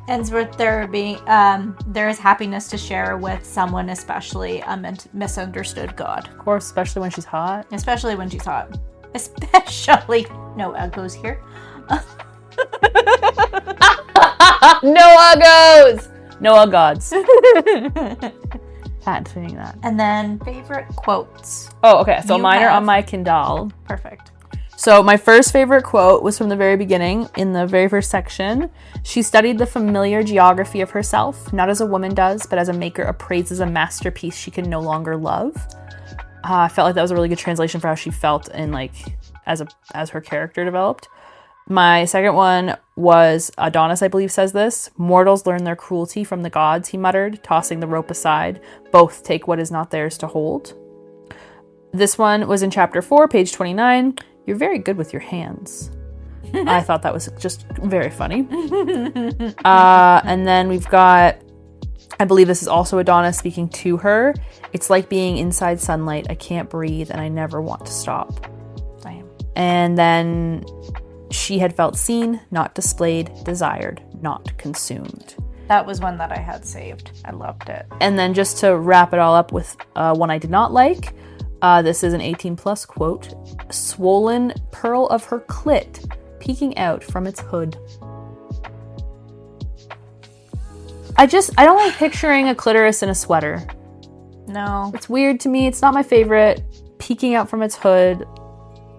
Ends with there is happiness to share with someone, especially a misunderstood god. Of course, especially when she's hot. Especially when she's hot. Especially no uggos here. No uggos! No uggods. Patenting that. And then favorite quotes. Oh, okay. So mine are on my Kindle. Perfect. So my first favorite quote was from the very beginning, in the very first section. She studied the familiar geography of herself, not as a woman does, but as a maker appraises a masterpiece she can no longer love. I felt like that was a really good translation for how she felt and as her character developed. My second one was Adonis, I believe, says this. Mortals learn their cruelty from the gods, he muttered, tossing the rope aside. Both take what is not theirs to hold. This one was in chapter 4, page 29. You're very good with your hands. I thought that was just very funny. And then we've got, I believe this is also Adonis speaking to her. It's like being inside sunlight. I can't breathe and I never want to stop. Damn. And then she had felt seen, not displayed, desired, not consumed. That was one that I had saved. I loved it. And then just to wrap it all up with one I did not like, this is an 18+ quote. Swollen pearl of her clit peeking out from its hood. I don't like picturing a clitoris in a sweater. No. It's weird to me. It's not my favorite. Peeking out from its hood.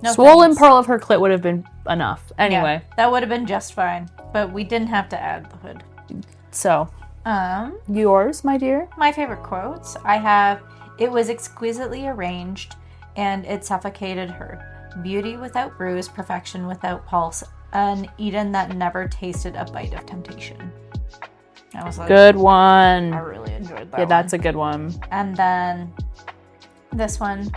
No Swollen thanks. pearl of her clit would have been enough. Anyway. Yeah, that would have been just fine. But we didn't have to add the hood. So. Yours, my dear? My favorite quotes. I have, it was exquisitely arranged and it suffocated her. Beauty without bruise, perfection without pulse, an Eden that never tasted a bite of temptation. I was like, good one. I really enjoyed that. Yeah, that's a good one. And then this one,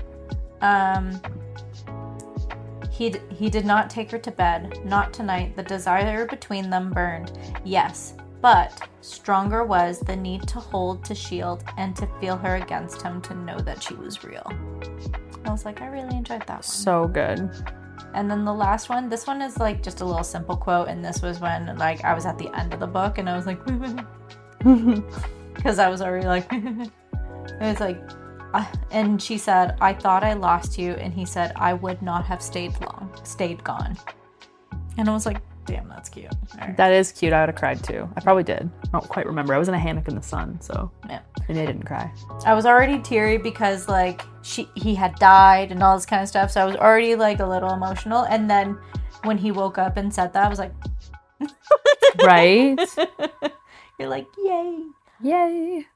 he did not take her to bed, not tonight. The desire between them burned. Yes, but stronger was the need to hold, to shield, and to feel her against him, to know that she was real. I was like, I really enjoyed that one. So good. And then the last one, this one is like just a little simple quote, and this was when like I was at the end of the book and I was like, because I was already like, it was like, and she said, I thought I lost you, and he said, I would not have stayed gone. And I was like, damn, that's cute. Right. That is cute. I would have cried too. I probably did. I don't quite remember. I was in a hammock in the sun, so yeah. Maybe I didn't cry. I was already teary because like he had died and all this kind of stuff, so I was already like a little emotional. And then when he woke up and said that, I was like, right? You're like, yay. Yay.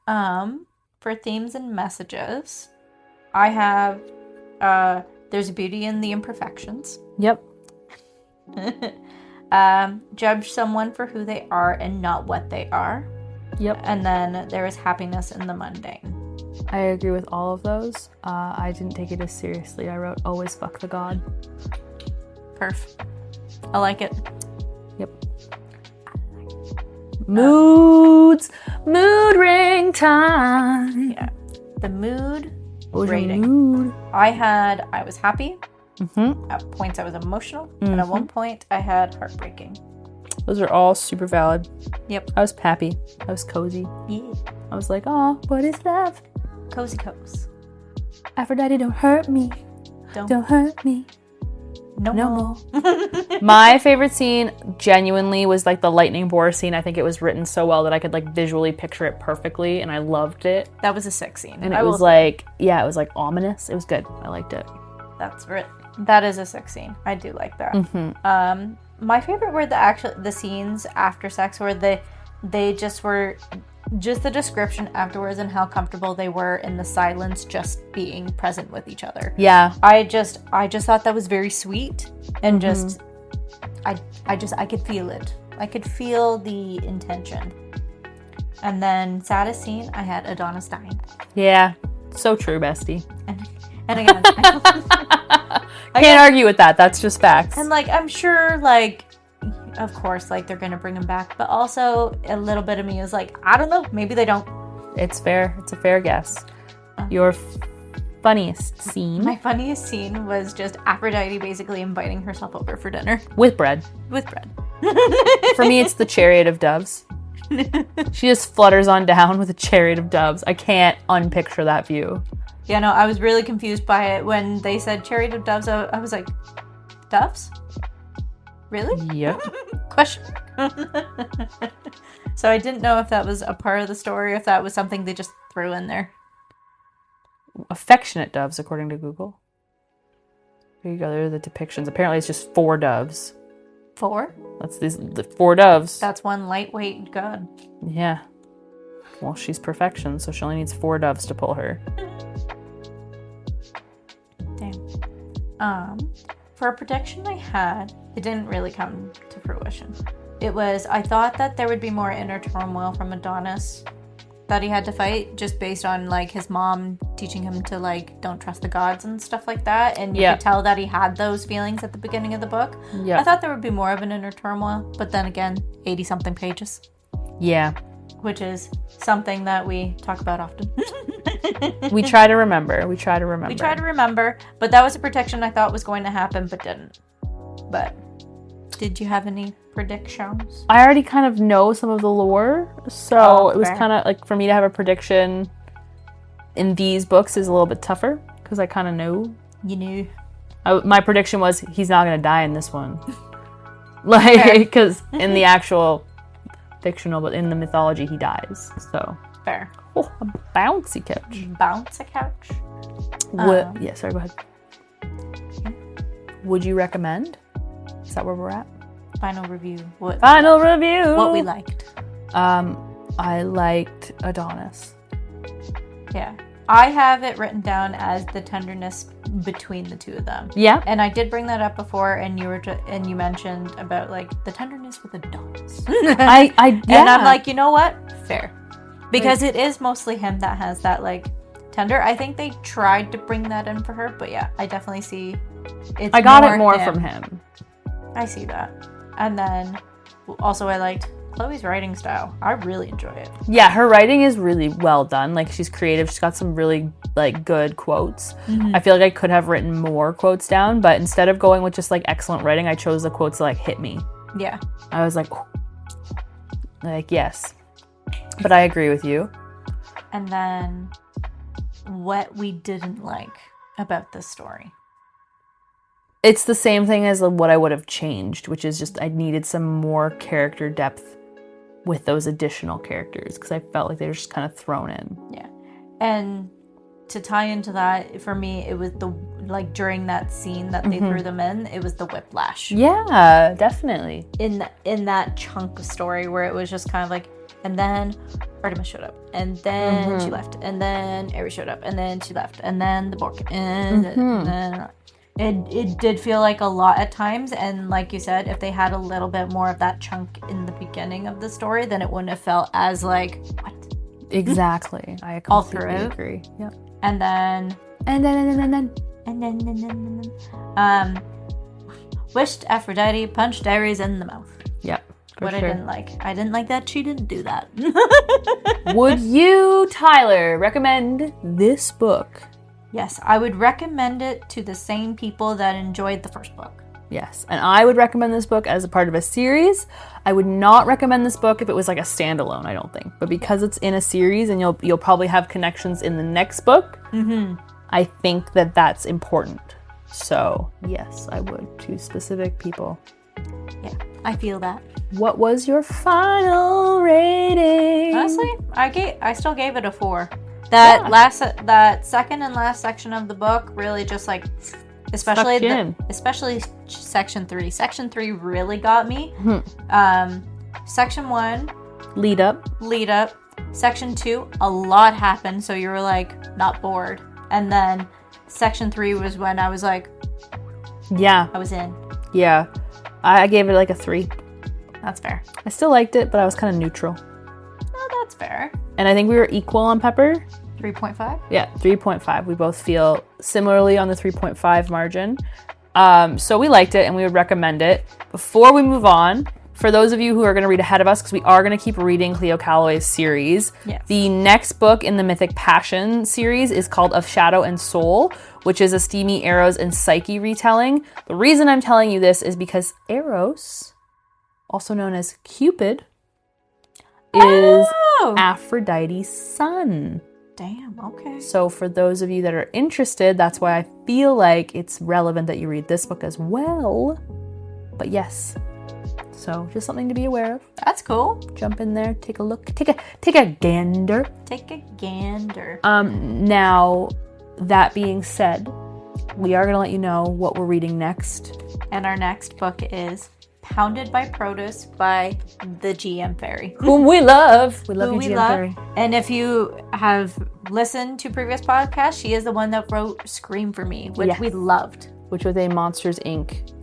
For themes and messages, I have there's beauty in the imperfections. Yep. Judge someone for who they are and not what they are. Yep. And then there is happiness in the mundane. I agree with all of those. I didn't take it as seriously. I wrote, always fuck the god. Perf. I like it. Yep. Moods. Mood ring time. Yeah. The mood What was rating. your mood? I was happy. Mm-hmm. At points I was emotional. And at one point I had heartbreaking. Those are all super valid. Yep. I was happy. I was cozy. Yeah. I was like, oh, what is love? Cozy cozy. Aphrodite, don't hurt me. Don't hurt me. No more. My favorite scene genuinely was like the lightning bore scene. I think it was written so well that I could like visually picture it perfectly, and I loved it. That was a sick scene. And it was like, yeah, it was like ominous. It was good. I liked it. That is a sick scene. I do like that. Mm-hmm. My favorite were the scenes after sex where they just were just the description afterwards and how comfortable they were in the silence, just being present with each other. Yeah. I just thought that was very sweet, and just I could feel it. I could feel the intention. And then saddest scene, I had Adonis dying. Yeah. So true, bestie. And again, can't argue with that. That's just facts. and like I'm sure, like, of course, like they're gonna bring him back, but also a little bit of me is like, I don't know, maybe they don't. It's fair. It's a fair guess. Your funniest scene? My funniest scene was just Aphrodite basically inviting herself over for dinner With bread. with bread. For me, it's the chariot of doves. She just flutters on down with a chariot of doves. I can't unpicture that view. Yeah, no, I was really confused by it when they said chariot of doves. I was like, doves? Really? Yep. Question. So I didn't know if that was a part of the story, or if that was something they just threw in there. Affectionate doves, according to Google. There you go. There are the depictions. Apparently, it's just 4 doves. 4? That's the 4 doves. That's one lightweight god. Yeah. Well, she's perfection, so she only needs 4 doves to pull her. Damn. For a prediction I had, it didn't really come to fruition. I thought that there would be more inner turmoil from Adonis that he had to fight, just based on like his mom teaching him to like don't trust the gods and stuff like that, and you could tell that he had those feelings at the beginning of the book. I thought there would be more of an inner turmoil, but then again, 80 something pages. Yeah. Which is something that we talk about often. We try to remember, but that was a prediction I thought was going to happen, but didn't. But did you have any predictions? I already kind of know some of the lore, so it was fair. kind of like, for me to have a prediction in these books is a little bit tougher, because I kind of know. You knew. My prediction was he's not going to die in this one. Like, because in the actual fictional, but in the mythology, he dies. So. Fair. Oh, a bouncy couch. Bounce a couch? Yeah, sorry, go ahead. Would you recommend? Is that where we're at? Final review. Final review! What we liked. I liked Adonis. Yeah. I have it written down as the tenderness between the two of them. Yeah. And I did bring that up before, and you mentioned about like the tenderness with Adonis. Yeah. And I'm like, you know what? Fair. Because it is mostly him that has that like tender. I think they tried to bring that in for her, but yeah, I definitely see it's I got it more from him. I see that. And then also I liked Chloe's writing style. I really enjoy it. Yeah, her writing is really well done. Like, she's creative. She's got some really like good quotes. Mm-hmm. I feel like I could have written more quotes down, but instead of going with just like excellent writing, I chose the quotes that like hit me. Yeah. I was like, oh. Like, yes. But I agree with you. And then what we didn't like about this story. It's the same thing as what I would have changed, which is just I needed some more character depth with those additional characters, because I felt like they were just kind of thrown in. Yeah. And to tie into that, for me, it was during that scene that they threw them in, it was the whiplash. Yeah, definitely. In that chunk of story where it was just kind of like, and then Artemis showed up, and then she left, and then Ares showed up, and then she left, and then the Bork, and then it did feel like a lot at times. And like you said, if they had a little bit more of that chunk in the beginning of the story, then it wouldn't have felt as like, what? Exactly. I All completely throughout. agree. Yep. And then wished Aphrodite punched Ares in the mouth. Yep. What I didn't like that she didn't do that. Would you, Tyler, recommend this book Yes, I would recommend it to the same people that enjoyed the first book. Yes, and I would recommend this book as a part of a series. I would not recommend this book if it was like a standalone, I don't think. But because it's in a series and you'll probably have connections in the next book, I think that that's important. So, yes, I would to specific people. Yeah, I feel that. What was your final rating? Honestly, I still gave it a 4. That second and last section of the book really just like, especially section 3. Section 3 really got me. Section 1 lead up. Section 2, a lot happened, so you were like not bored. And then section 3 was when I was like, yeah, I was in. Yeah, I gave it like a 3. That's fair. I still liked it, but I was kind of neutral. Oh, that's fair. And I think we were equal on Pepper. 3.5? Yeah, 3.5. We both feel similarly on the 3.5 margin. So we liked it and we would recommend it. Before we move on, for those of you who are going to read ahead of us, because we are going to keep reading Cleo Calloway's series, the next book in the Mythic Passions series is called Of Shadow and Soul, which is a Steamy Eros and Psyche retelling. The reason I'm telling you this is because Eros, also known as Cupid, is Aphrodite's son. Damn, okay. So for those of you that are interested, that's why I feel like it's relevant that you read this book as well. But yes, so just something to be aware of. That's cool. Jump in there, take a look, take a gander. Take a gander. Now, that being said, we are going to let you know what we're reading next. And our next book is Pounded by Produce by the GM Fairy. Whom we love. We love you, GM Fairy. And if you have listened to previous podcasts, she is the one that wrote Scream for Me, which we loved. Which was a Monsters, Inc.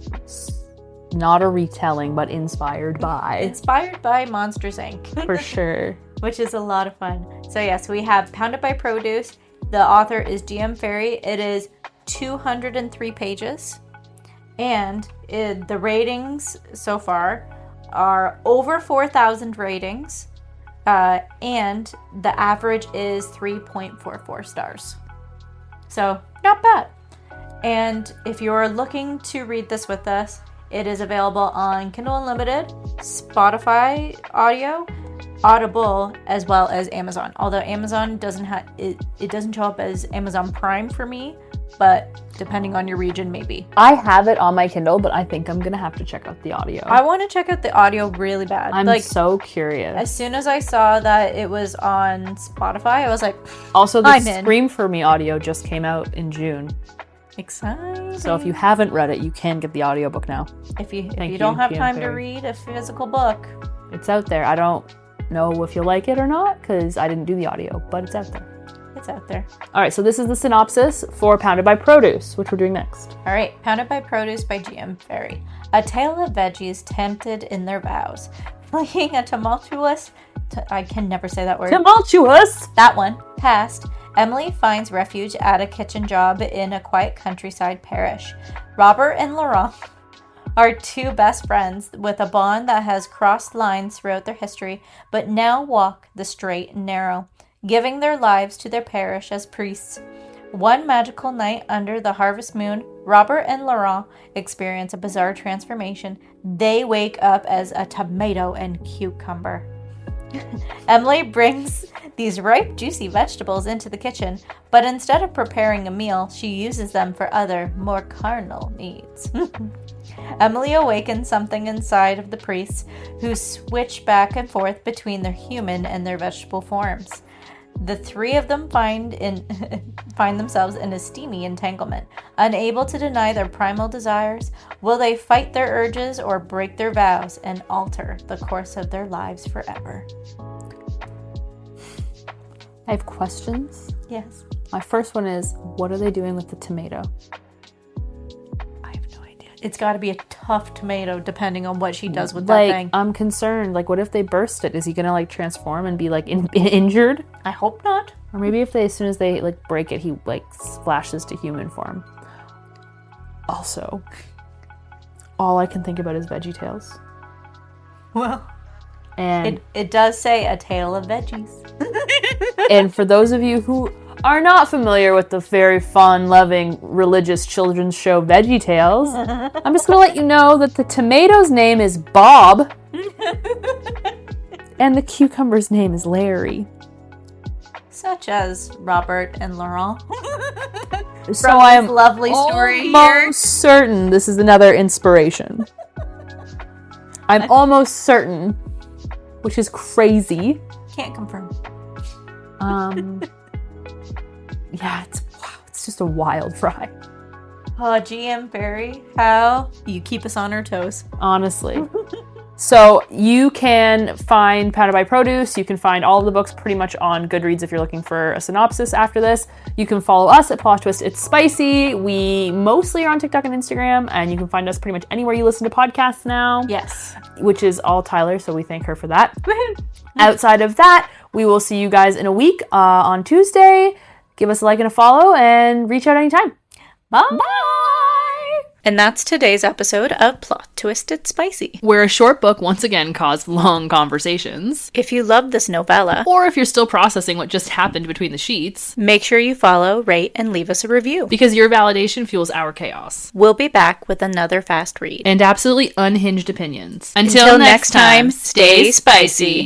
Not a retelling, but inspired by. Inspired by Monsters, Inc. For sure. Which is a lot of fun. So yes, we have Pounded by Produce. The author is GM Fairy. It is 203 pages. And the ratings so far are over 4,000 ratings. And the average is 3.44 stars. So, not bad. And if you're looking to read this with us, it is available on Kindle Unlimited, Spotify Audio, Audible, as well as Amazon. Although Amazon doesn't have it doesn't show up as Amazon Prime for me, but depending on your region, maybe. I have it on my Kindle, but I think I'm gonna have to check out the audio. I want to check out the audio really bad. I'm so curious. As soon as I saw that it was on Spotify, I was like, also, the Scream for Me audio just came out in June. Exciting. So if you haven't read it, you can get the audiobook now. If you don't have time to read a physical book, it's out there. I don't know if you'll like it or not because I didn't do the audio, but it's out there. It's out there. All right, so this is the synopsis for Pounded by Produce, which we're doing next. All right, Pounded by Produce by GM Fairy. A tale of veggies tempted in their vows. Fleeing a tumultuous... I can never say that word. Tumultuous! That one. Past. Emily finds refuge at a kitchen job in a quiet countryside parish. Robert and Laurent are two best friends with a bond that has crossed lines throughout their history, but now walk the straight and narrow, giving their lives to their parish as priests. One magical night under the harvest moon, Robert and Laurent experience a bizarre transformation. They wake up as a tomato and cucumber. Emily brings these ripe, juicy vegetables into the kitchen, but instead of preparing a meal, she uses them for other, more carnal needs. Emily awakens something inside of the priests, who switch back and forth between their human and their vegetable forms. The three of them find themselves in a steamy entanglement. Unable to deny their primal desires, will they fight their urges or break their vows and alter the course of their lives forever? I have questions. Yes. My first one is, what are they doing with the tomato? I have no idea. It's got to be a tough tomato depending on what she does with that thing. I'm concerned. What if they burst it? Is he going to transform and be injured? I hope not. Or maybe if as soon as they break it, he splashes to human form. Also, all I can think about is Veggie Tales. Well, and it does say a tale of veggies. And for those of you who are not familiar with the very fun, loving, religious children's show Veggie Tales, I'm just going to let you know that the tomato's name is Bob and the cucumber's name is Larry. Such as Robert and Laurent. So From I this am lovely story here. almost certain this is another inspiration. I'm almost certain, which is crazy. Can't confirm. Yeah, it's just a wild ride, Oh, GM Barry, how you keep us on our toes. honestly. So you can find Pounded by Produce. You can find all of the books pretty much on Goodreads if you're looking for a synopsis after this. You can follow us at Plot Twist It's Spicy. We mostly are on TikTok and Instagram, and you can find us pretty much anywhere you listen to podcasts now. Yes. Which is all Tyler, so we thank her for that. Outside of that, we will see you guys in a week on Tuesday. Give us a like and a follow, and reach out anytime. Bye. And that's today's episode of Plot Twisted Spicy. Where a short book once again caused long conversations. If you love this novella, Or if you're still processing what just happened between the sheets. make sure you follow, rate, and leave us a review. Because your validation fuels our chaos. We'll be back with another fast read. And absolutely unhinged opinions. Until next time, stay spicy.